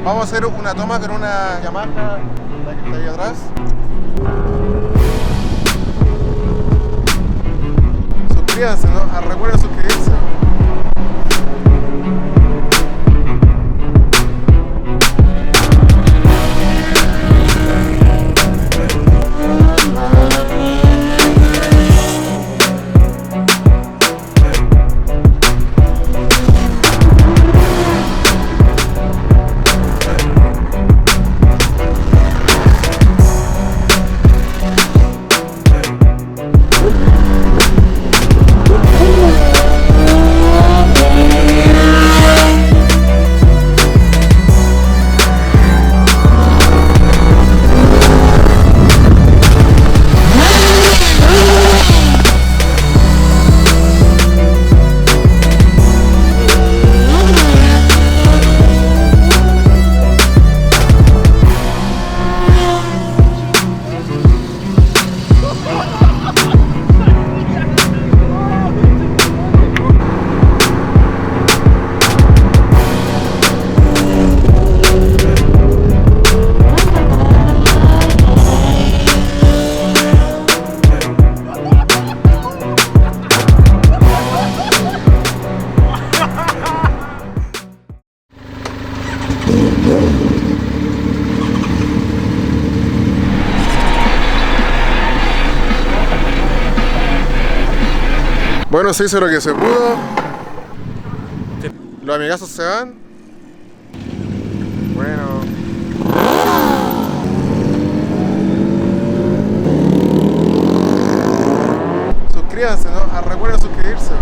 Vamos a hacer una toma con una Yamaha, la que está ahí atrás. Suscríbanse, ¿no? Recuerden suscribirse. Bueno, se hizo lo que se pudo. Los amigazos se van. Bueno. Suscríbanse, ¿no? Recuerden suscribirse.